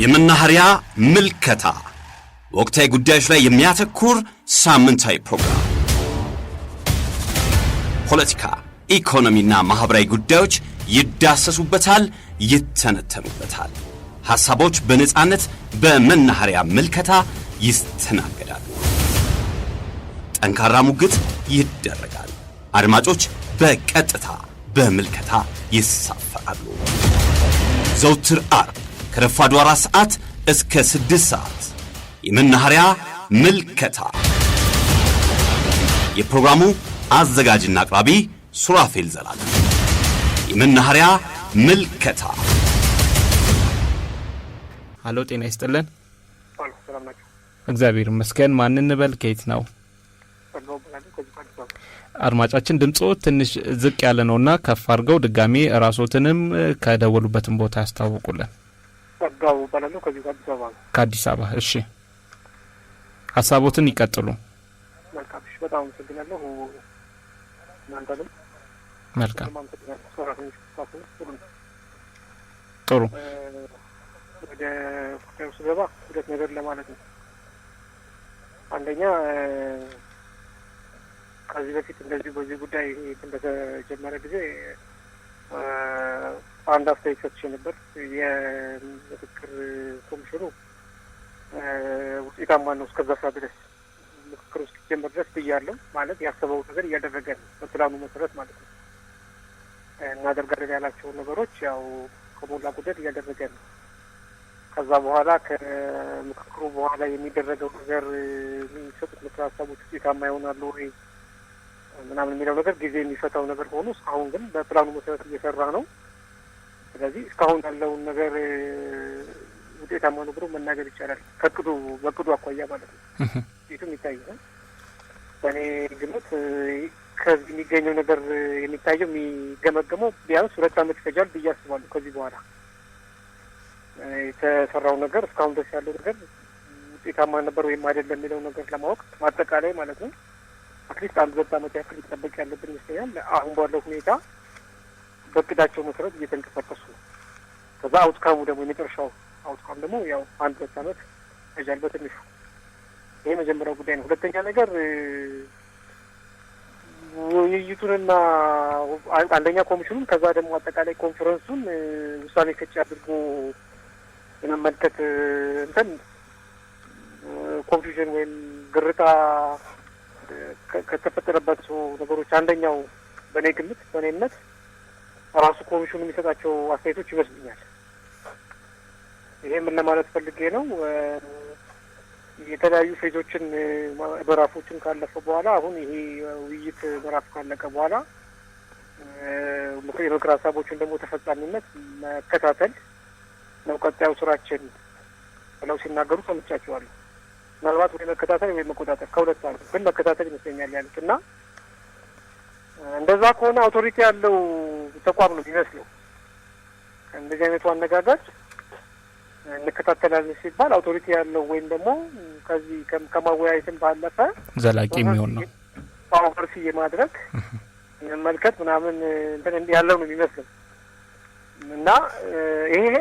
የመናኸሪያ ምልከታ ወቅታዊ ጉዳዮች ላይ የሚያተኩር ሳምንታዊ ፕሮግራም። ፖለቲካ፣ ኢኮኖሚና ማህበራዊ ጉዳዮች ይዳሰሱበታል፣ ይተነተኑበታል። ሐሳቦች በነጻነት በመናኸሪያ ምልከታ ይስተናገዳሉ። ጠንካራ ሙግት ይደረጋል። አድማጮች በቀጥታ በምልከታ ይሳፈራሉ። ዘውትር አርብ ከረፋዱ 4 ሰዓት እስከ 6 ሰዓት የመናኸሪያ ምልከታ። የፕሮግራሙ አዘጋጅና አቅራቢ ሱራፌል ዘላለም። የመናኸሪያ ምልከታ። ሃሎ፣ ጤና ይስጥልን። ሰላም ናችሁ? እግዚአብሔር ይመስገን። ማን እንበል? ከየት ነው? አድማጫችን ድምጾ ትንሽ ዝቅ ያለ ነውና ከፍ አድርገው ድጋሚ ራስዎትንም ከደወሉበትም ቦታ ያስተዋውቁልን። ጸጋው ባላለው ከአዲስ አበባ። እሺ፣ ሐሳቦትን ይቀጥሉ። መልካም። እሺ፣ በጣም አመሰግናለሁ። እናንተንም መልካም። ጥሩ። ወደ ጉዳዩ ስገባ ሁለት ነገር ለማለት ነው። አንደኛ ከዚህ በፊት እንደዚህ በዚህ ጉዳይ እንደተጀመረ ጊዜ አንድ አስተያየት ሰጥቼ ነበር። የምክክር ኮሚሽኑ ውጤታማ ነው እስከዛ ሰዓት ድረስ ምክክር ውስጥ ጀመር ድረስ ብያለሁ። ማለት ያሰበው ነገር እያደረገ ነው፣ በፕላኑ መሰረት ማለት ነው። እናደርጋለን ያላቸውን ነገሮች ያው ከሞላ ጎደል እያደረገ ነው። ከዛ በኋላ ከምክክሩ በኋላ የሚደረገው ነገር የሚሰጡት ምክር ሀሳቦች ውጤታማ ይሆናሉ ወይ ምናምን የሚለው ነገር ጊዜ የሚፈታው ነገር ሆኖ እስካሁን ግን በፕላኑ መሰረት እየሰራ ነው። ስለዚህ እስካሁን ያለውን ነገር ውጤታማ ነው ብሎ መናገር ይቻላል። በቅዱ አኳያ ማለት ነው። ቤቱም ይታያል። በእኔ ግምት ከዚህ የሚገኘው ነገር የሚታየው የሚገመገመው ቢያንስ 2 ዓመት ይፈጃል ብዬ አስባለሁ። ከዚህ በኋላ የተሰራው ነገር እስካሁን ድረስ ያለው ነገር ውጤታማ ነበር ወይም አይደለም የሚለው ነገር ለማወቅ ማጠቃላይ ማለት ነው አትሊስት 1 ዓመት ያክል ሊጠበቅ ያለብን ይመስለኛል። አሁን ባለው ሁኔታ በእቅዳቸው መሰረት እየተንቀሳቀሱ ነው። ከዛ አውትካሙ ደግሞ የመጨረሻው አውትካም ደግሞ ያው 1-2 ዓመት ይፈጃል በትንሹ። ይሄ መጀመሪያው ጉዳይ ነው። ሁለተኛ ነገር ውይይቱንና አንደኛ ኮሚሽኑን ከዛ ደግሞ አጠቃላይ ኮንፈረንሱን ውሳኔ ሰጪ አድርጎ የመመልከት እንትን ኮንፊውዥን ወይም ግርታ ከተፈጠረባቸው ነገሮች አንደኛው በእኔ ግምት በእኔ እምነት ራሱ ኮሚሽኑ የሚሰጣቸው አስተያየቶች ይመስሉኛል። ይሄ ምን ለማለት ፈልጌ ነው? የተለያዩ ፌዞችን ምዕራፎችን ካለፈ በኋላ አሁን ይሄ ውይይት ምዕራፍ ካለቀ በኋላ የምክር ሀሳቦችን ደግሞ ተፈጻሚነት መከታተል ነው ቀጣዩ ስራችን ብለው ሲናገሩ ሰምቻቸዋለሁ። ምናልባት ወይ መከታተል ወይ መቆጣጠር ከሁለት አንዱ ግን መከታተል ይመስለኛል ያሉት እና እንደዛ ከሆነ አውቶሪቲ ያለው ተቋም ነው የሚመስለው። እንደዚህ አይነቱ አነጋገር እንከታተላለን ሲባል አውቶሪቲ ያለው ወይም ደግሞ ከዚህ ከማወያየትም ባለፈ ዘላቂ የሚሆን ነው ፓወርሲ የማድረግ መመልከት ምናምን እንትን ያለው ነው የሚመስለው እና ይሄ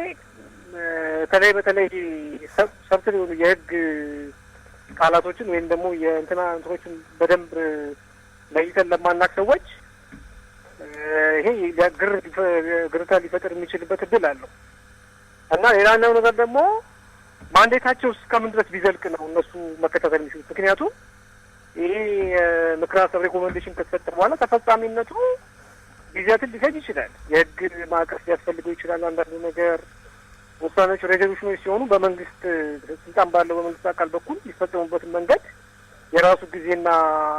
በተለይ ሰብትል የሆኑ የህግ ቃላቶችን ወይም ደግሞ እንትኖችን በደንብ ለይተን ለማናቅ ሰዎች ይሄ ግርታ ሊፈጥር የሚችልበት እድል አለው እና ሌላኛው ነገር ደግሞ ማንዴታቸው እስከምን ድረስ ቢዘልቅ ነው እነሱ መከታተል የሚችሉት? ምክንያቱም ይሄ ምክር ሀሳብ ሬኮሜንዴሽን ከተሰጠ በኋላ ተፈጻሚነቱ ጊዜያትን ሊፈጅ ይችላል። የህግ ማዕቀፍ ሊያስፈልገው ይችላል። አንዳንዱ ነገር ውሳኔዎች፣ ሬዞሉሽኖች ሲሆኑ በመንግስት ስልጣን ባለው በመንግስት አካል በኩል ሊፈጸሙበትን መንገድ የራሱ ጊዜና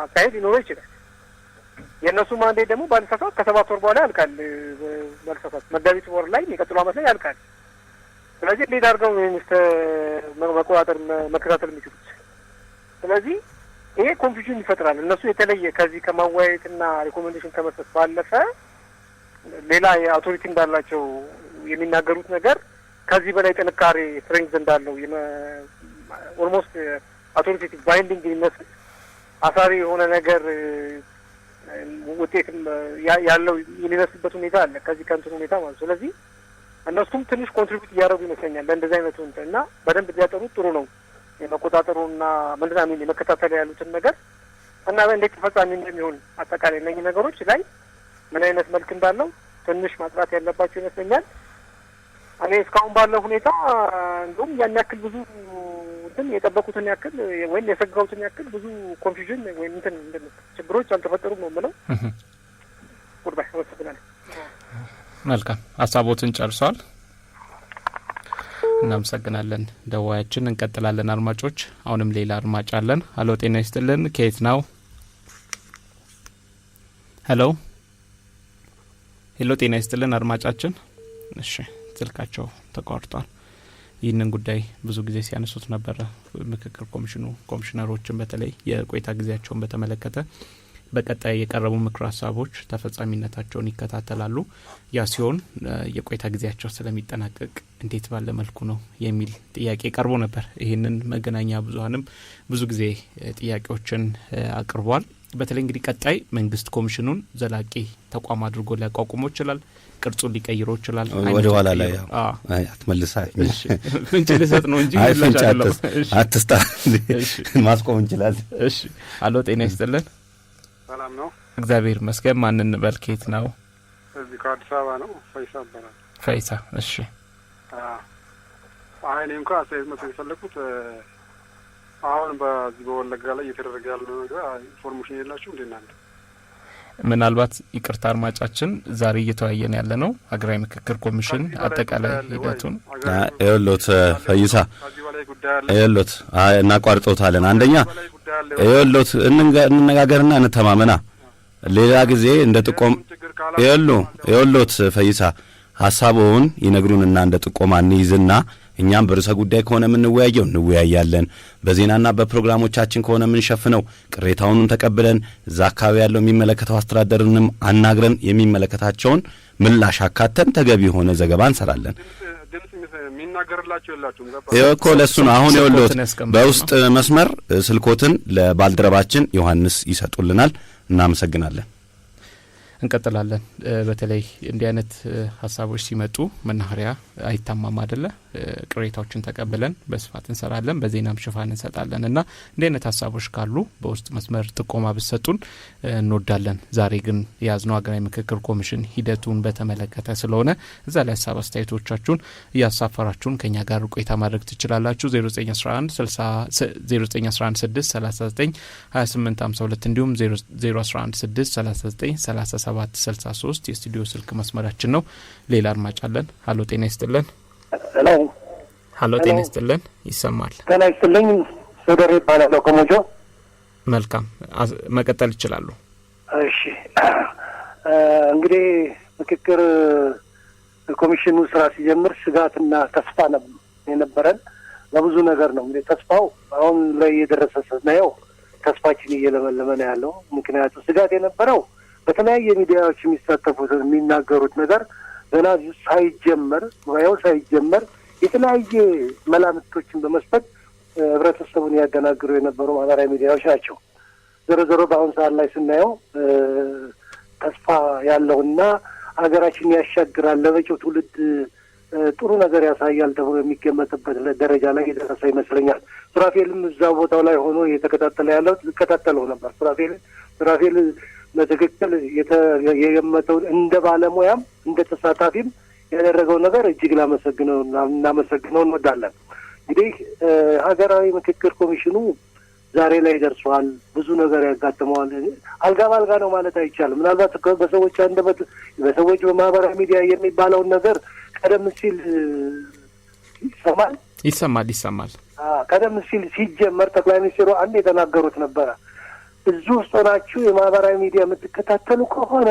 አካሄድ ሊኖረው ይችላል። የእነሱ ማንዴት ደግሞ ባለሳሳት ከ7 ወር በኋላ ያልቃል። ባለሳሳት መጋቢት ወር ላይ የሚቀጥለው ዓመት ላይ ያልቃል። ስለዚህ እንዴት አድርገው መቆጣጠር መከታተል የሚችሉት? ስለዚህ ይሄ ኮንፊውዥን ይፈጥራል። እነሱ የተለየ ከዚህ ከማወያየትና ሪኮሜንዴሽን ከመስጠት ባለፈ ሌላ የአውቶሪቲ እንዳላቸው የሚናገሩት ነገር ከዚህ በላይ ጥንካሬ ስትሬንግዝ እንዳለው ኦልሞስት አውቶሪቴቲቭ ባይንዲንግ የሚመስል አሳሪ የሆነ ነገር ውጤትም ያለው የሚመስልበት ሁኔታ አለ ከዚህ ከእንትን ሁኔታ ማለት። ስለዚህ እነሱም ትንሽ ኮንትሪቢዩት እያደረጉ ይመስለኛል ለእንደዚህ አይነቱ እና በደንብ ቢያጠሩት ጥሩ ነው። የመቆጣጠሩና ምንድነው የመከታተል ያሉትን ነገር እና እንዴት ተፈጻሚ እንደሚሆን አጠቃላይ እነዚህ ነገሮች ላይ ምን አይነት መልክ እንዳለው ትንሽ ማጥራት ያለባቸው ይመስለኛል። እኔ እስካሁን ባለው ሁኔታ እንደውም ያን ያክል ብዙ እንትን የጠበቁትን ያክል ወይም የሰጋውትን ያክል ብዙ ኮንፊውዥን ወይም እንትን ችግሮች አልተፈጠሩም ነው የምለው። ጉድባይ ወሰደናል። መልካም ሀሳቦትን ጨርሷል። እናመሰግናለን። ደዋያችን እንቀጥላለን። አድማጮች አሁንም ሌላ አድማጭ አለን። ሄሎ ጤና ይስጥልን። ከየት ነው? ሄሎ ጤና ይስጥልን አድማጫችን። እሺ ስልካቸው ተቋርጧል። ይህንን ጉዳይ ብዙ ጊዜ ሲያነሱት ነበር። ምክክር ኮሚሽኑ ኮሚሽነሮችን በተለይ የቆይታ ጊዜያቸውን በተመለከተ በቀጣይ የቀረቡ ምክር ሀሳቦች ተፈጻሚነታቸውን ይከታተላሉ። ያ ሲሆን የቆይታ ጊዜያቸው ስለሚጠናቀቅ እንዴት ባለ መልኩ ነው የሚል ጥያቄ ቀርቦ ነበር። ይህንን መገናኛ ብዙሃንም ብዙ ጊዜ ጥያቄዎችን አቅርቧል። በተለይ እንግዲህ ቀጣይ መንግስት ኮሚሽኑን ዘላቂ ተቋም አድርጎ ሊያቋቁመው ይችላል፣ ቅርጹን ሊቀይረው ይችላል። ወደ ኋላ ላይ አትመልሳ። እሺ ፍንጭ ልሰጥ ነው እንጂ አትስታ ማስቆም እንችላለን። እሺ ሄሎ ጤና ይስጥልን። ሰላም ነው? እግዚአብሔር ይመስገን። ማንን እንበል? ከየት ነው? እዚህ ከአዲስ አበባ ነው። ፈይሳ ይባላል። ፈይሳ እሺ። እኔ እንኳን አስተያየት መስጠት የፈለኩት አሁን በዚህ በወለጋ ላይ እየተደረገ ያለው ነገር ኢንፎርሜሽን የላችሁ እንዴ እናንተ? ምናልባት ይቅርታ አድማጫችን ዛሬ እየተወያየን ያለ ነው ሀገራዊ ምክክር ኮሚሽን አጠቃላይ ሂደቱን ይኸውልዎት ፈይሳ ይኸውልዎት እናቋርጦታለን። አንደኛ ይኸውልዎት እንነጋገርና እንተማመና። ሌላ ጊዜ እንደ ጥቆም ይኸውልዎት ፈይሳ ሐሳቡን ይነግሩንና እንደ ጥቆማ እንይዝና እኛም በርዕሰ ጉዳይ ከሆነ የምንወያየው እንወያያለን። በዜናና በፕሮግራሞቻችን ከሆነ የምንሸፍነው ቅሬታውንም ተቀብለን እዛ አካባቢ ያለው የሚመለከተው አስተዳደርንም አናግረን የሚመለከታቸውን ምላሽ አካተን ተገቢ የሆነ ዘገባ እንሰራለን። የሚናገርላችሁ የላችሁም? እኮ ለሱ ነው አሁን ይኸውልዎት በውስጥ መስመር ስልኮትን ለባልደረባችን ዮሐንስ ይሰጡልናል። እናመሰግናለን። እንቀጥላለን። በተለይ እንዲህ አይነት ሀሳቦች ሲመጡ መናኸሪያ አይታማም አይደለ? ቅሬታዎችን ተቀብለን በስፋት እንሰራለን፣ በዜናም ሽፋን እንሰጣለን እና እንዲህ አይነት ሀሳቦች ካሉ በውስጥ መስመር ጥቆማ ብትሰጡን እንወዳለን። ዛሬ ግን የያዝነው ሀገራዊ ምክክር ኮሚሽን ሂደቱን በተመለከተ ስለሆነ እዛ ላይ ሀሳብ አስተያየቶቻችሁን እያሳፈራችሁን ከኛ ጋር ቆይታ ማድረግ ትችላላችሁ። 091163392852 እንዲሁም 0116393763 የስቱዲዮ ስልክ መስመራችን ነው። ሌላ አድማጭ አለን። ሀሎ ጤና ይስጥልን። ሀሎ ጤና ይስጥልን። ይሰማል? ጤና ይስጥልኝ። ሶደሬ ይባላል ከሞጆ። መልካም መቀጠል ይችላሉ። እሺ እንግዲህ ምክክር ኮሚሽኑ ስራ ሲጀምር ስጋትና ተስፋ የነበረን ለብዙ ነገር ነው። እንግዲህ ተስፋው አሁን ላይ የደረሰ ነው። ተስፋችን እየለመለመ ነው ያለው። ምክንያቱ ስጋት የነበረው በተለያየ ሚዲያዎች የሚሳተፉት የሚናገሩት ነገር ገና ሳይጀመር ወያው ሳይጀመር የተለያየ መላምቶችን በመስጠት ህብረተሰቡን ያደናግሩ የነበሩ ማህበራዊ ሚዲያዎች ናቸው። ዞሮ በአሁን ሰዓት ላይ ስናየው ተስፋ ያለውና ሀገራችን ያሻግራል፣ ለመጪው ትውልድ ጥሩ ነገር ያሳያል ተብሎ የሚገመትበት ደረጃ ላይ የደረሰ ይመስለኛል። ሱራፌልም እዛ ቦታው ላይ ሆኖ የተከታተለው ነበር። ሱራፌል በትክክል የገመተው እንደ ባለሙያም እንደ ተሳታፊም ያደረገው ነገር እጅግ እናመሰግነው እንወዳለን። እንግዲህ ሀገራዊ ምክክር ኮሚሽኑ ዛሬ ላይ ደርሷል። ብዙ ነገር ያጋጥመዋል። አልጋ ባልጋ ነው ማለት አይቻልም። ምናልባት በሰዎች አንደበት በሰዎች በማህበራዊ ሚዲያ የሚባለውን ነገር ቀደም ሲል ይሰማል። ቀደም ሲል ሲጀመር ጠቅላይ ሚኒስትሩ አንድ የተናገሩት ነበረ። እዚህ ውስጥ ሆናችሁ የማህበራዊ ሚዲያ የምትከታተሉ ከሆነ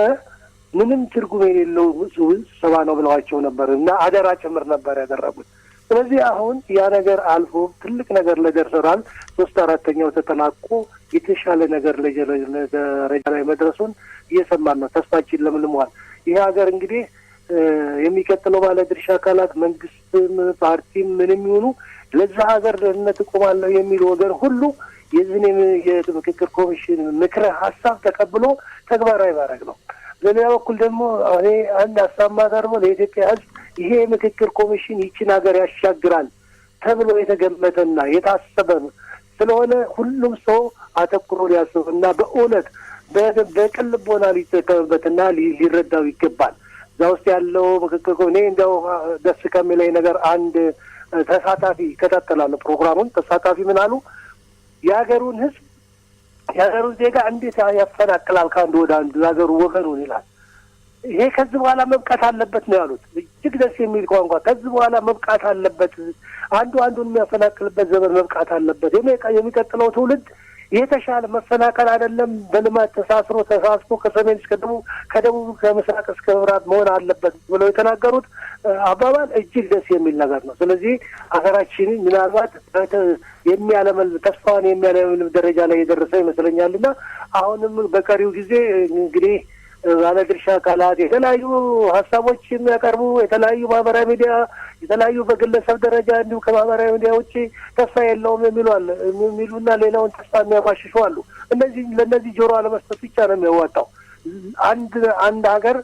ምንም ትርጉም የሌለው ስብሰባ ነው ብለዋቸው ነበር እና አደራ ጭምር ነበር ያደረጉት። ስለዚህ አሁን ያ ነገር አልፎ ትልቅ ነገር ለደርሰናል። 3/4 ተጠናቆ የተሻለ ነገር ደረጃ ላይ መድረሱን እየሰማን ነው። ተስፋችን ለምልሟል። ይሄ ሀገር እንግዲህ የሚቀጥለው ባለድርሻ አካላት መንግስትም ፓርቲም ምንም ይሁኑ ለዛ ሀገር ደህንነት እቆማለሁ የሚል ወገን ሁሉ የዚህን የምክክር ኮሚሽን ምክረ ሀሳብ ተቀብሎ ተግባራዊ ማድረግ ነው። በሌላ በኩል ደግሞ እኔ አንድ ሀሳብ ማቀርበው ለኢትዮጵያ ሕዝብ ይሄ ምክክር ኮሚሽን ይችን ሀገር ያሻግራል ተብሎ የተገመተና የታሰበ ስለሆነ ሁሉም ሰው አተኩሮ ሊያስብና በእውነት በቅን ልቦና ሊጠቀምበትና ሊረዳው ይገባል። እዛ ውስጥ ያለው ምክክር እኔ እንደው ደስ ከሚለኝ ነገር አንድ ተሳታፊ ይከታተላል ፕሮግራሙን። ተሳታፊ ምን አሉ? የሀገሩን ህዝብ የሀገሩን ዜጋ እንዴት ያፈናቅላል ከአንዱ ወደ አንዱ የሀገሩ ወገኑን ይላል። ይሄ ከዚህ በኋላ መብቃት አለበት ነው ያሉት። እጅግ ደስ የሚል ቋንቋ። ከዚህ በኋላ መብቃት አለበት፣ አንዱ አንዱን የሚያፈናቅልበት ዘመን መብቃት አለበት። የሚቀጥለው ትውልድ የተሻለ መፈናቀል አይደለም፣ በልማት ተሳስሮ ከሰሜን እስከ ደቡብ፣ ከደቡብ ከምስራቅ እስከ ምዕራብ መሆን አለበት ብለው የተናገሩት አባባል እጅግ ደስ የሚል ነገር ነው። ስለዚህ ሀገራችንን ምናልባት ተስፋዋን የሚያለመልም ደረጃ ላይ የደረሰ ይመስለኛልና አሁንም በቀሪው ጊዜ እንግዲህ ባለድርሻ አካላት የተለያዩ ሀሳቦች የሚያቀርቡ የተለያዩ ማህበራዊ ሚዲያ የተለያዩ በግለሰብ ደረጃ እንዲሁም ከማህበራዊ ሚዲያ ውጭ ተስፋ የለውም የሚሉና ሌላውን ተስፋ የሚያባሽሹ አሉ። ለእነዚህ ጆሮ አለመስጠት ብቻ ነው የሚያዋጣው። አንድ ሀገር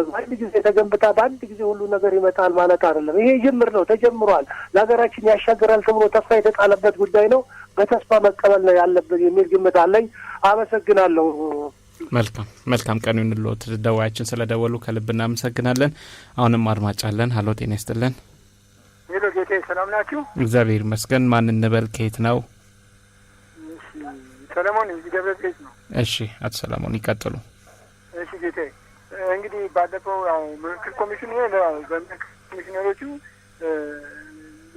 በአንድ ጊዜ ተገንብታ በአንድ ጊዜ ሁሉ ነገር ይመጣል ማለት አይደለም። ይሄ ጅምር ነው፣ ተጀምሯል። ለሀገራችን ያሻግራል ተብሎ ተስፋ የተጣለበት ጉዳይ ነው። በተስፋ መቀበል ነው ያለብን የሚል ግምት አለኝ። አመሰግናለሁ። መልካም ቀን ይሁንልዎት። ደዋያችን ስለደወሉ ከልብ እናመሰግናለን። አሁንም አድማጭ አለን። ሀሎ ጤና ይስጥልን። ሄሎ ጌታዬ፣ ሰላም ናችሁ? እግዚአብሔር ይመስገን። ማን እንበል? ከየት ነው? ሰለሞን እዚህ ደብረ ዘይት ነው። እሺ አቶ ሰለሞን ይቀጥሉ። እሺ ጌታዬ፣ እንግዲህ ባለፈው ያው ምክክር ኮሚሽኑ በምክክር ኮሚሽነሮቹ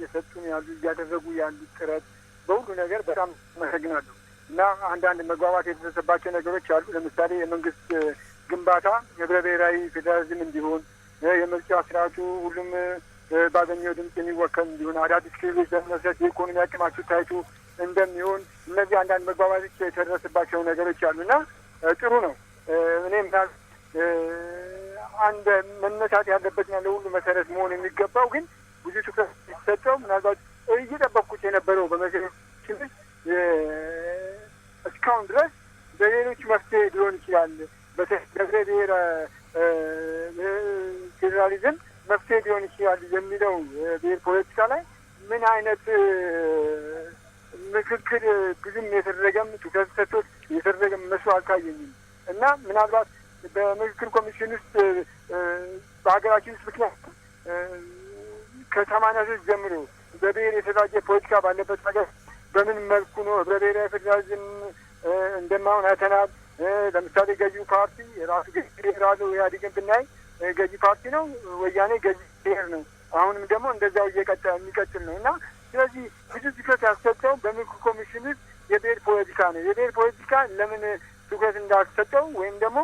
የሰጡን እያደረጉ ያሉት ጥረት በሁሉ ነገር በጣም አመሰግናለሁ። እና አንዳንድ መግባባት የተደረሰባቸው ነገሮች አሉ። ለምሳሌ የመንግስት ግንባታ ህብረ ብሔራዊ ፌዴራሊዝም እንዲሆን፣ የምርጫ ስርዓቱ ሁሉም ባገኘው ድምጽ የሚወከል እንዲሆን፣ አዳዲስ ክልሎች ለመመስረት የኢኮኖሚ አቅማቸው ታይቶ እንደሚሆን፣ እነዚህ አንዳንድ መግባባቶች የተደረሰባቸው ነገሮች አሉ እና ጥሩ ነው። እኔም አንድ መነሳት ያለበትና ለሁሉ መሰረት መሆን የሚገባው ግን ብዙ ትኩረት የተሰጠው ምናልባት እየጠበቅኩት የነበረው በመሰረቶች እስካሁን ድረስ በሌሎች መፍትሄ ሊሆን ይችላል። በህብረ ብሔር ፌዴራሊዝም መፍትሄ ሊሆን ይችላል የሚለው ብሔር ፖለቲካ ላይ ምን አይነት ምክክር ብዙም የተደረገም ትኩረት ሰጥቶት የተደረገም መስሎ አልታየኝም እና ምናልባት በምክክር ኮሚሽን ውስጥ በሀገራችን ውስጥ ምክንያት ከ83 ጀምሮ በብሔር የተደራጀ ፖለቲካ ባለበት ነገር በምን መልኩ ነው ህብረ ብሔራዊ ፌዴራሊዝም እንደማይሆን አይተናል። ለምሳሌ ገዢው ፓርቲ የራሱ ብሔራሉ ኢህአዴግን ብናይ ገዢ ፓርቲ ነው፣ ወያኔ ገዢ ብሔር ነው። አሁንም ደግሞ እንደዛው የሚቀጥል ነው እና ስለዚህ ብዙ ትኩረት ያልሰጠው በምክክር ኮሚሽን ውስጥ የብሔር ፖለቲካ ነው። የብሔር ፖለቲካ ለምን ትኩረት እንዳልሰጠው ወይም ደግሞ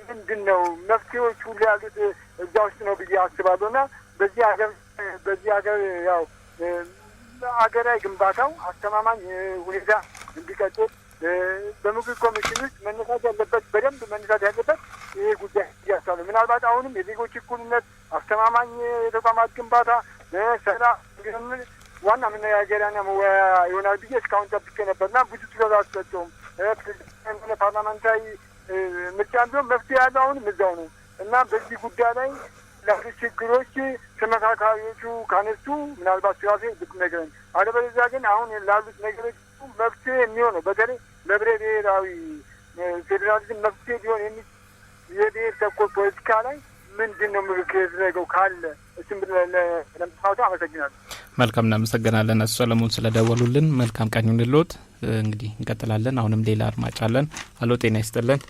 ምንድን ነው መፍትሄዎች ሁሉ ያሉት እዛ ውስጥ ነው ብዬ አስባለሁ እና በዚህ ሀገር ያው ሀገራዊ ግንባታው አስተማማኝ ሁኔታ እንዲቀጥል በምክክር ኮሚሽን ውስጥ በደንብ መነሳት ያለበት ይሄ ጉዳይ እያሳሉ ምናልባት አሁንም የዜጎች እኩልነት፣ አስተማማኝ የተቋማት ግንባታ፣ ሰላም ዋና መነጋገሪያና መወያያ ይሆናል ብዬ እስካሁን ጠብቄ ነበርና ብዙ ትኩረት አልሰጠውም። ፓርላመንታዊ ምርጫ ቢሆን መፍትሄ ያለው አሁንም እዛው ነው እና በዚህ ጉዳይ ላይ ላሉ ችግሮች ተመካካሪዎቹ ካነሱ ምናልባት ሱራፌ ብትነግረን፣ አለበለዚያ ግን አሁን ላሉት ነገሮች መፍትሄ የሚሆነው በተለይ ለህብረ ብሔራዊ ፌዴራሊዝም መፍትሄ ሊሆን የብሔር ተኮር ፖለቲካ ላይ ምንድን ነው ምክክር የተደረገው ካለ እሱም ለምሳሌ አመሰግናለሁ። መልካም እናመሰግናለን አቶ ሰለሞን ስለደወሉልን። መልካም ቀን ይሁንልዎት። እንግዲህ እንቀጥላለን። አሁንም ሌላ አድማጭ አለን። አሎ ጤና ይስጥልን።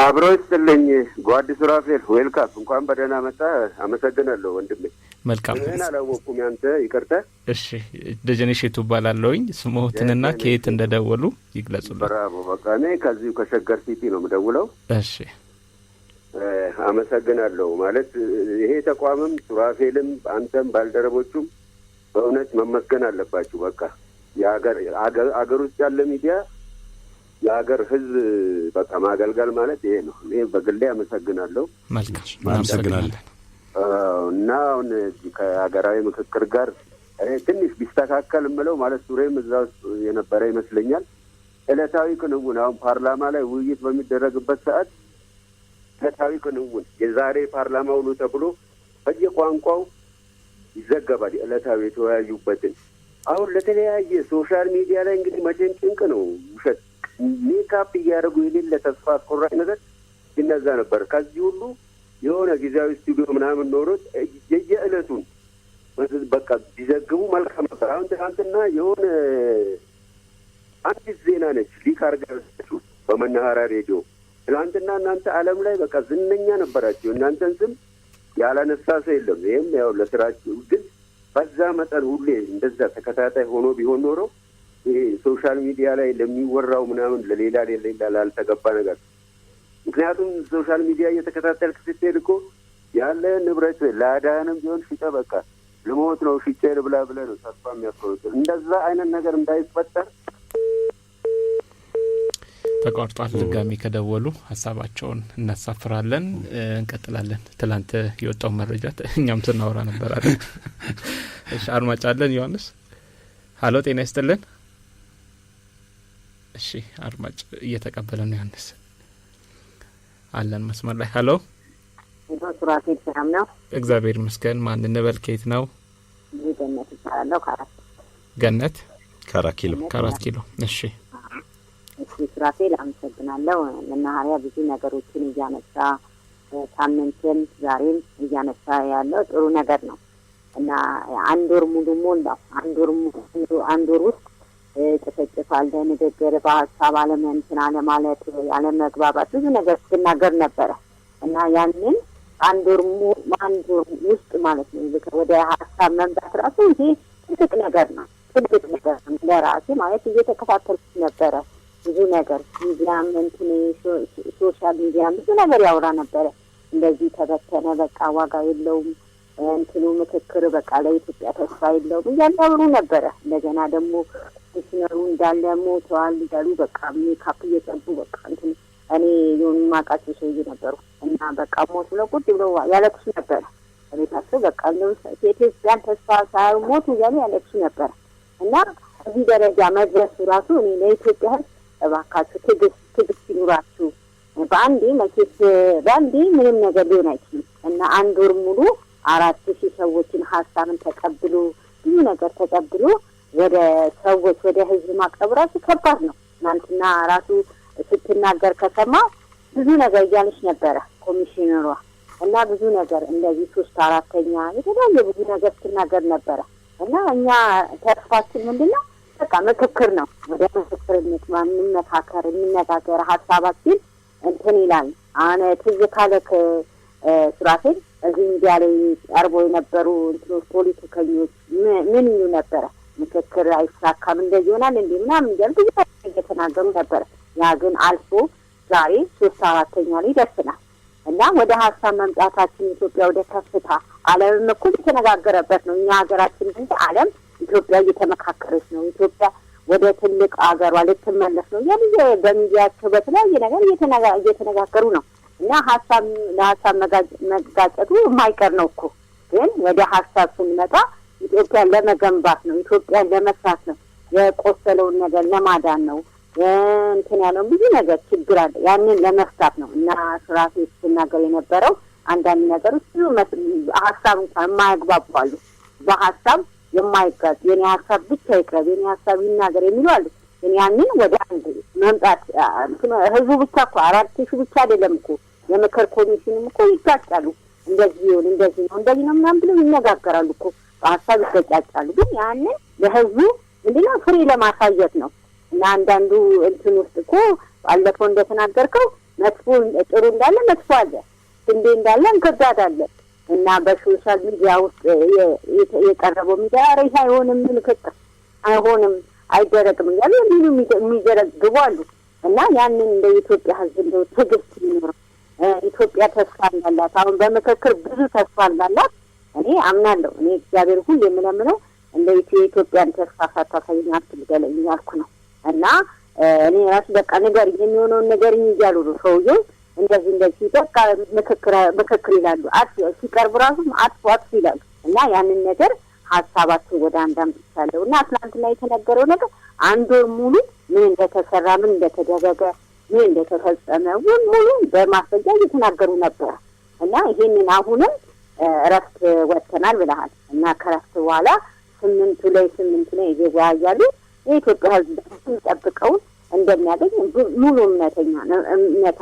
አብሮ ይስጥልኝ ጓድ ሱራፌል ዌልካም፣ እንኳን በደህና መጣ። አመሰግናለሁ ወንድሜ። መልካም ምን አላወቅኩም ያንተ ይቅርታ። እሺ ደጀኔ ሼቱ እባላለሁኝ። ስሞትንና ከየት እንደደወሉ ይግለጹልኝ። ብራቮ። በቃ እኔ ከዚሁ ከሸገር ሲቲ ነው የምደውለው። እሺ አመሰግናለሁ። ማለት ይሄ ተቋምም ሱራፌልም አንተም ባልደረቦቹም በእውነት መመስገን አለባችሁ። በቃ አገር ውስጥ ያለ ሚዲያ የሀገር ህዝብ በቃ ማገልገል ማለት ይሄ ነው። እኔ በግሌ አመሰግናለሁ። መልካም አመሰግናለሁ። እና አሁን ከሀገራዊ ምክክር ጋር ትንሽ ቢስተካከል የምለው ማለት ሱሬም እዛ ውስጥ የነበረ ይመስለኛል። ዕለታዊ ክንውን አሁን ፓርላማ ላይ ውይይት በሚደረግበት ሰዓት ዕለታዊ ክንውን የዛሬ ፓርላማ ውሎ ተብሎ በየቋንቋው ይዘገባል ዕለታዊ የተወያዩበትን። አሁን ለተለያየ ሶሻል ሚዲያ ላይ እንግዲህ መቼም ጭንቅ ነው። ውሸት ሜካፕ እያደረጉ የሌለ ተስፋ አስቆራጭ ነገር ይነዛ ነበር። ከዚህ ሁሉ የሆነ ጊዜያዊ ስቱዲዮ ምናምን ኖሮት የየዕለቱን በቃ ቢዘግቡ መልካም ነበር። አሁን ትናንትና የሆነ አንዲት ዜና ነች ሊክ አድርጋችሁ በመናኸሪያ ሬዲዮ ትናንትና እናንተ ዓለም ላይ በቃ ዝነኛ ነበራችሁ። እናንተን ስም ያላነሳ ሰው የለም። ይህም ያው ለስራችሁ ግን በዛ መጠን ሁሌ እንደዛ ተከታታይ ሆኖ ቢሆን ኖሮ ይሄ ሶሻል ሚዲያ ላይ ለሚወራው ምናምን ለሌላ ላልተገባ ነገር ምክንያቱም ሶሻል ሚዲያ እየተከታተልክ ስትሄድ እኮ ያለ ንብረት ላዳንም ቢሆን ሽጠ በቃ ልሞት ነው ሽጬ ልብላ ብለህ ነው ተስፋ የሚያስቆርጥ። እንደዛ አይነት ነገር እንዳይፈጠር ተቋርጧል። ድጋሚ ከደወሉ ሀሳባቸውን እናሳፍራለን። እንቀጥላለን። ትላንት የወጣው መረጃ እኛም ስናወራ ነበር አይደል? እሺ አድማጭ አለን። ዮሐንስ ሀሎ፣ ጤና ይስጥልን። እሺ አድማጭ እየተቀበለ ነው። ዮሐንስ አለን መስመር ላይ። ሀሎ ሱራፌል ሰላም ነው? እግዚአብሔር ይመስገን። ማን እንበል? ከየት ነው? ገነት ይባላለሁ። ገነት ከአራት ኪሎ። እሺ ሱራፌል አመሰግናለሁ። መናኸሪያ ብዙ ነገሮችን እያነሳ ሳምንትም ዛሬም እያነሳ ያለው ጥሩ ነገር ነው እና አንድ ወር ሙሉ ሞላው። አንድ ወር ውስጥ ጭፍጭፍ አለ፣ ንግግር፣ በሀሳብ አለመንትን አለማለት፣ ያለመግባባት ብዙ ነገር ስትናገር ነበረ እና ያንን አንድ ወር ውስጥ ማለት ነው ወደ ሀሳብ መምጣት ራሱ ይሄ ትልቅ ነገር ነው። ለራሴ ማለት እየተከታተልኩት ነበረ። ብዙ ነገር ሚዲያም ሶሻል ሚዲያም ብዙ ነገር ያወራ ነበረ። እንደዚህ ተበተነ፣ በቃ ዋጋ የለውም እንትኑ ምክክር በቃ ለኢትዮጵያ ተስፋ የለውም እያሉ ነበረ። እንደገና ደግሞ ኮሚሽነሩ እንዳለ ሞተዋል እያሉ በቃ ሜካፕ እየጠቡ በቃ እኔ የሆኑ ማቃቸው ሰውዬ ነበሩ እና በቃ ሞቱ ነው ቁጭ ብለው ያለቅሱ ነበረ። ቤታቸው በቃ የኢትዮጵያን ተስፋ ሳያዩ ሞቱ እያሉ ያለቅሱ ነበረ እና እዚህ ደረጃ መድረሱ ራሱ እኔ ለኢትዮጵያ ሕዝብ እባካችሁ ትዕግስት ይኑራችሁ። በአንዴ ምንም ነገር ሊሆን አይችልም እና አንድ ወር ሙሉ 4,000 ሰዎችን ሀሳብን ተቀብሎ ብዙ ነገር ተቀብሎ ወደ ሰዎች ወደ ህዝብ ማቅረብ ራሱ ከባድ ነው። ትናንትና ራሱ ስትናገር ከሰማ ብዙ ነገር እያለች ነበረ ኮሚሽነሯ እና ብዙ ነገር እንደዚህ 3/4 የተለያየ ብዙ ነገር ስትናገር ነበረ እና እኛ ተስፋችን ምንድነው? በቃ ምክክር ነው። ወደ ምክክር እንነጋገር ሀሳባችን እንትን ይላል። አነ ትዝ ካለክ ሱራፌል እዚህ ሚዲያ ላይ ቀርቦ የነበሩ ፖለቲከኞች ምን ይሉ ነበረ? ምክክር አይሳካም እንደዚህ ይሆናል እንዴ ምናምን እያሉ ብዙ እየተናገሩ ነበረ። ያ ግን አልፎ ዛሬ 3/4 ላይ ደርሰናል እና ወደ ሀሳብ መምጣታችን ኢትዮጵያ ወደ ከፍታ ዓለምም እኮ የተነጋገረበት ነው። እኛ ሀገራችን እንጂ ዓለም ኢትዮጵያ እየተመካከረች ነው። ኢትዮጵያ ወደ ትልቅ አገሯ ልትመለስ ነው ያለ በሚዲያቸው በተለያየ ነገር እየተነጋገሩ ነው እና ለሀሳብ መጋጨቱ የማይቀር ነው እኮ። ግን ወደ ሀሳብ ስንመጣ ኢትዮጵያን ለመገንባት ነው፣ ኢትዮጵያን ለመስራት ነው፣ የቆሰለውን ነገር ለማዳን ነው። ያለው ብዙ ነገር ችግር አለ፣ ያንን ለመፍታት ነው እና ስራሴ ሲናገር የነበረው አንዳንድ ነገሮች ብዙ ሀሳብ እንኳን የማያግባቡ አሉ። በሀሳብ የማይጋጭ የኔ ሀሳብ ብቻ ይቅረብ፣ የኔ ሀሳብ ይናገር የሚሉ አሉ። ያንን ወደ አንድ መምጣት ህዝቡ ብቻ እኮ 4,000 ብቻ አይደለም እኮ የምክር ኮሚሽንም እኮ ይጋጫሉ። እንደዚህ ይሁን እንደዚህ ነው ምናምን ብለው ይነጋገራሉ እኮ በሀሳብ ይጋጫሉ። ግን ያንን ለህዝቡ ምንድነው ፍሬ ለማሳየት ነው እና አንዳንዱ ውስጥ እኮ ባለፈው እንደተናገርከው መጥፎ ጥሩ እንዳለ መጥፎ አለ፣ እንዴ እንዳለ እንከዳድ አለ እና በሶሻል ሚዲያ ውስጥ የቀረበው ሚዲያ ራይታ አይሆንም፣ ምክክር አይሆንም፣ አይደረግም እያሉ የሚዘረግቡ አሉ እና ያንን እንደ ኢትዮጵያ ህዝብ እንደው ትዕግስት ይኖር። ኢትዮጵያ ተስፋ እንዳላት አሁን በምክክር ብዙ ተስፋ እንዳላት እኔ አምናለሁ። እኔ እግዚአብሔር ሁሉ የምለምነው እንደ ኢትዮጵያን ተስፋ ሳታሳየኝ አትግደለኝ እያልኩ ነው እና እኔ ራሱ በቃ ንገሪኝ የሚሆነውን ንገሪኝ እያሉ ነው ሰውዬው። እንደዚህ በቃ ምክክር ይላሉ። ሲቀርቡ ራሱ አጥፎ ይላሉ እና ያንን ነገር ሀሳባቸው ወደ አንድ አምጥቻለሁ እና ትናንትና የተነገረው ነገር አንድ ወር ሙሉ ምን እንደተሰራ፣ ምን እንደተደረገ፣ ምን እንደተፈጸመ ሙሉ በማስረጃ እየተናገሩ ነበር እና ይሄንን አሁንም እረፍት ወጥተናል ብለሃል እና ከረፍት በኋላ 8 ላይ ይገባያሉ የኢትዮጵያ ህዝብ የሚጠብቀው እንደሚያገኝ ሙሉ እምነት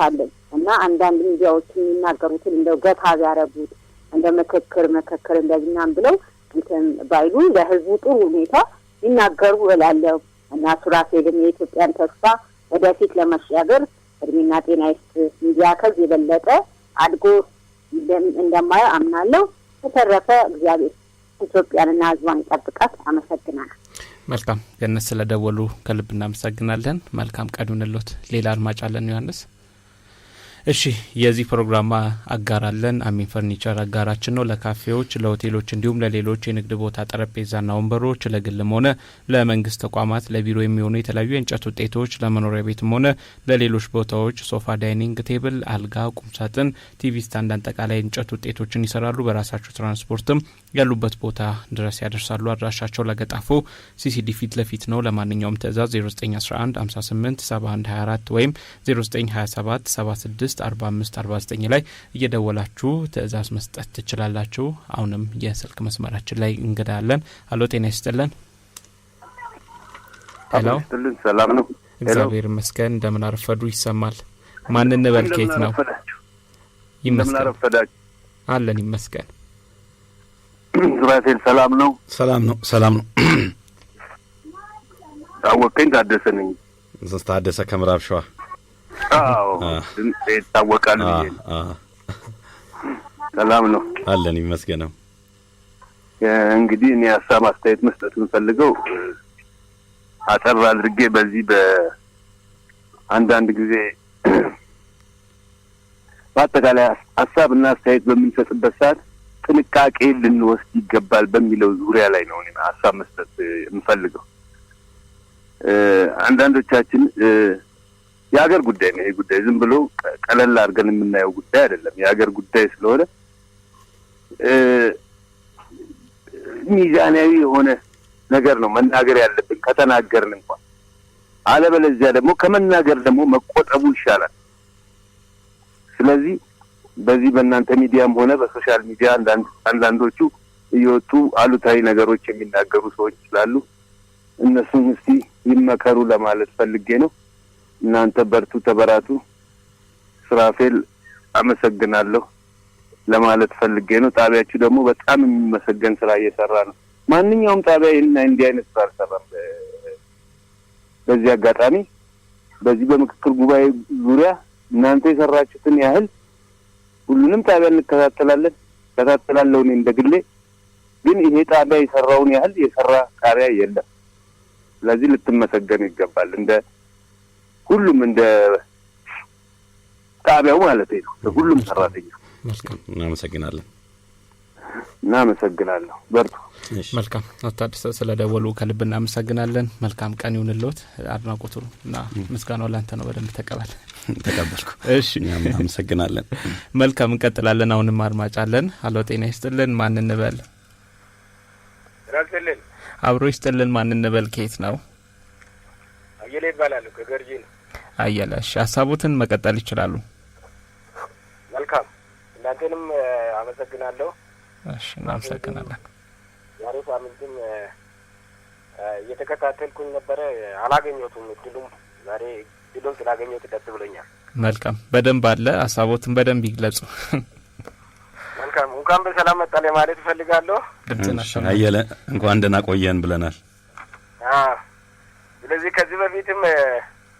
አለኝ እና አንዳንድ ሚዲያዎች የሚናገሩትን እንደው ገታ ያረቡት እንደ መከከር እንደዚህናም ብለው እንትን ባይሉ ለህዝቡ ጥሩ ሁኔታ ይናገሩ እላለሁ እና ሱራፌልም የኢትዮጵያን ተስፋ ወደፊት ለማሻገር እድሜና ጤና ይስጥ ሚዲያ ከዚህ የበለጠ አድጎ እንደማይ አምናለሁ። ተተረፈ እግዚአብሔር ኢትዮጵያንና ህዝቧን ይጠብቃት። አመሰግናለሁ። መልካም ገነት ስለደወሉ ከልብ እናመሰግናለን። መልካም ቀን ይሁንልዎት። ሌላ አድማጭ አለን ዮሐንስ? እሺ የዚህ ፕሮግራም አጋራለን አሚን ፈርኒቸር አጋራችን ነው። ለካፌዎች ለሆቴሎች እንዲሁም ለሌሎች የንግድ ቦታ ጠረጴዛና ወንበሮች ለግልም ሆነ ለመንግስት ተቋማት ለቢሮ የሚሆኑ የተለያዩ የእንጨት ውጤቶች ለመኖሪያ ቤትም ሆነ ለሌሎች ቦታዎች ሶፋ፣ ዳይኒንግ ቴብል፣ አልጋ፣ ቁምሳጥን፣ ቲቪ ስታንድ አጠቃላይ እንጨት ውጤቶችን ይሰራሉ። በራሳቸው ትራንስፖርትም ያሉበት ቦታ ድረስ ያደርሳሉ። አድራሻቸው ለገጣፎ ሲሲዲ ፊት ለፊት ነው። ለማንኛውም ትዕዛዝ 0911 58 71 24 ወይም 0927 76 4549 ላይ እየደወላችሁ ትዕዛዝ መስጠት ትችላላችሁ። አሁንም የስልክ መስመራችን ላይ እንገዳለን። አሎ ጤና ይስጥልን። ሄሎ ሰላም ነው? እግዚአብሔር ይመስገን። እንደምን አረፈዱ? ይሰማል? ማን እንበል? ከየት ነው? ይመስገን አለን። ይመስገን። ሱራፌል ሰላም ነው? ሰላም ነው። ታወቀኝ ታደሰ ነኝ። ታደሰ ከምዕራብ ሸዋ። አዎ ድምጼ ይታወቃል። ሰላም ነው? አለን ይመስገን። እንግዲህ እኔ ሀሳብ አስተያየት መስጠት የምፈልገው አጠር አድርጌ በዚህ በአንዳንድ ጊዜ በአጠቃላይ ሀሳብና አስተያየት በምንሰጥበት ሰዓት ጥንቃቄ ልንወስድ ይገባል በሚለው ዙሪያ ላይ ነው እኔ ሀሳብ መስጠት የምፈልገው። አንዳንዶቻችን የሀገር ጉዳይ ነው ይሄ ጉዳይ ዝም ብሎ ቀለል አድርገን የምናየው ጉዳይ አይደለም። የሀገር ጉዳይ ስለሆነ ሚዛናዊ የሆነ ነገር ነው መናገር ያለብን ከተናገርን እንኳን። አለበለዚያ ደግሞ ከመናገር ደግሞ መቆጠቡ ይሻላል። ስለዚህ በዚህ በእናንተ ሚዲያም ሆነ በሶሻል ሚዲያ አንዳንዶቹ እየወጡ አሉታዊ ነገሮች የሚናገሩ ሰዎች ስላሉ እነሱን እስቲ ይመከሩ ለማለት ፈልጌ ነው። እናንተ በርቱ፣ ተበራቱ። ሱራፌል አመሰግናለሁ ለማለት ፈልጌ ነው። ጣቢያችሁ ደግሞ በጣም የሚመሰገን ስራ እየሰራ ነው። ማንኛውም ጣቢያ እንዲህ አይነት ስራ አልሰራም። በዚህ አጋጣሚ በዚህ በምክክር ጉባኤ ዙሪያ እናንተ የሰራችሁትን ያህል ሁሉንም ጣቢያ እንከታተላለሁ እኔ እንደግሌ። ግን ይሄ ጣቢያ የሰራውን ያህል የሰራ ጣቢያ የለም። ስለዚህ ልትመሰገኑ ይገባል። እንደ ሁሉም እንደ ጣቢያው ማለት ነው ሁሉም ሰራተኛ። እናመሰግናለሁ። በርቱ። መልካም አታድሰ ስለደወሉ ከልብ እናመሰግናለን። መልካም ቀን ይሁንልዎት። አድናቆቱና ምስጋናው ላንተ ነው። በደንብ ተቀበል። ተቀበልኩ። እሺ እናመሰግናለን። መልካም እንቀጥላለን። አሁንም አድማጭ አለን። አሎ ጤና ይስጥልን። ማን እንበል? ራስልን አብሮ ይስጥልን። ማን እንበል? ከየት ነው? አየለ ይባላል ከገርጂ ነው። አየለ እሺ፣ ሀሳቡትን መቀጠል ይችላሉ። መልካም እናንተንም አመሰግናለሁ። እሺ እናመሰግናለን። ዛሬ ሳምንትም እየተከታተልኩኝ ነበረ፣ አላገኘሁትም እድሉም። ዛሬ እድሉን ስላገኘሁት ደስ ብሎኛል። መልካም በደንብ አለ። ሀሳቦትን በደንብ ይግለጹ። መልካም እንኳን በሰላም መጣ ለማለት እፈልጋለሁ። አየለ እንኳን ደህና ቆየን ብለናል። ስለዚህ ከዚህ በፊትም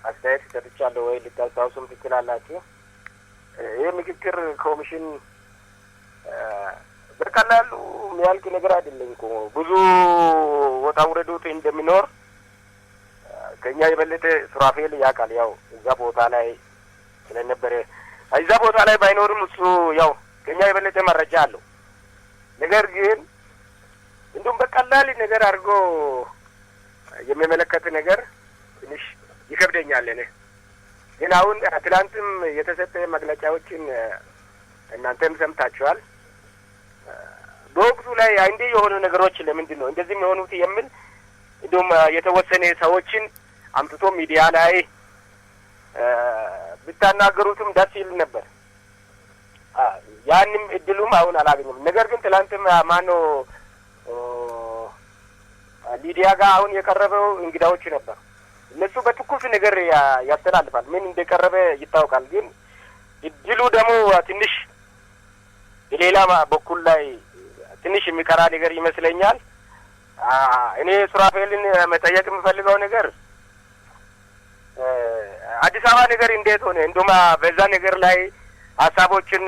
አስተያየት ሰጥቻለሁ ወይ ልታስታውሱም ትችላላችሁ። ይሄ ምክክር ኮሚሽን በቀላሉ የሚያልቅ ነገር አይደለም እኮ ብዙ ወጣ ውረዶች እንደሚኖር ከኛ የበለጠ ሱራፌል ያውቃል። ያው እዛ ቦታ ላይ ስለነበረ እዛ ቦታ ላይ ባይኖርም እሱ ያው ከኛ የበለጠ መረጃ አለው። ነገር ግን እንደውም በቀላል ነገር አድርጎ የሚመለከት ነገር ትንሽ ይከብደኛል። እኔ ግን አሁን ትላንትም የተሰጠ መግለጫዎችን እናንተም ሰምታችኋል። በወቅቱ ላይ እንዲህ የሆኑ ነገሮች ለምንድን ነው እንደዚህ የሚሆኑት የሚል እንደውም የተወሰነ ሰዎችን አምጥቶ ሚዲያ ላይ ብታናገሩትም ደስ ይል ነበር። ያንም እድሉም አሁን አላገኘም። ነገር ግን ትላንትም ማነው ሊዲያ ጋር አሁን የቀረበው እንግዳዎች ነበር። እነሱ በትኩስ ነገር ያስተላልፋል። ምን እንደቀረበ ይታወቃል። ግን እድሉ ደግሞ ትንሽ ሌላ በኩል ላይ ትንሽ የሚቀራ ነገር ይመስለኛል። እኔ ሱራፌልን መጠየቅ የምፈልገው ነገር አዲስ አበባ ነገር እንዴት ሆነ? እንደውም በዛ ነገር ላይ ሀሳቦችን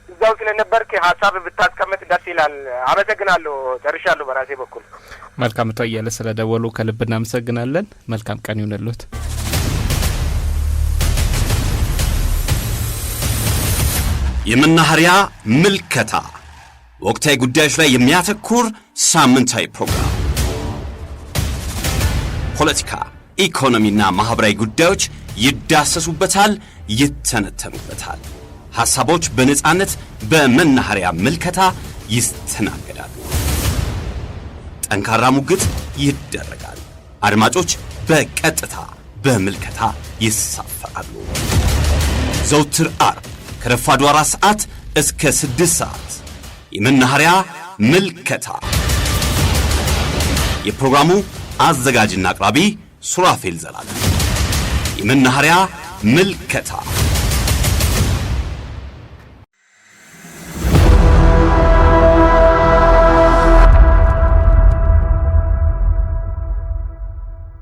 እዛው ስለነበርክ ሀሳብ ብታስቀምጥ ደስ ይላል። አመሰግናለሁ። ጨርሻለሁ በራሴ በኩል። መልካም ተወያለ ስለደወሉ ከልብ እናመሰግናለን። መልካም ቀን ይሁንልዎት። የመናኸሪያ ምልከታ ወቅታዊ ጉዳዮች ላይ የሚያተኩር ሳምንታዊ ፕሮግራም። ፖለቲካ፣ ኢኮኖሚና ማህበራዊ ጉዳዮች ይዳሰሱበታል፣ ይተነተኑበታል። ሐሳቦች በነጻነት በመናኸሪያ ምልከታ ይስተናገዳሉ። ጠንካራ ሙግት ይደረጋል። አድማጮች በቀጥታ በምልከታ ይሳፈራሉ። ዘውትር አርብ ከረፋዱ 4 ሰዓት እስከ 6 ሰዓት የመናኸሪያ ምልከታ። የፕሮግራሙ አዘጋጅና አቅራቢ ሱራፌል ዘላለም። የመናኸሪያ ምልከታ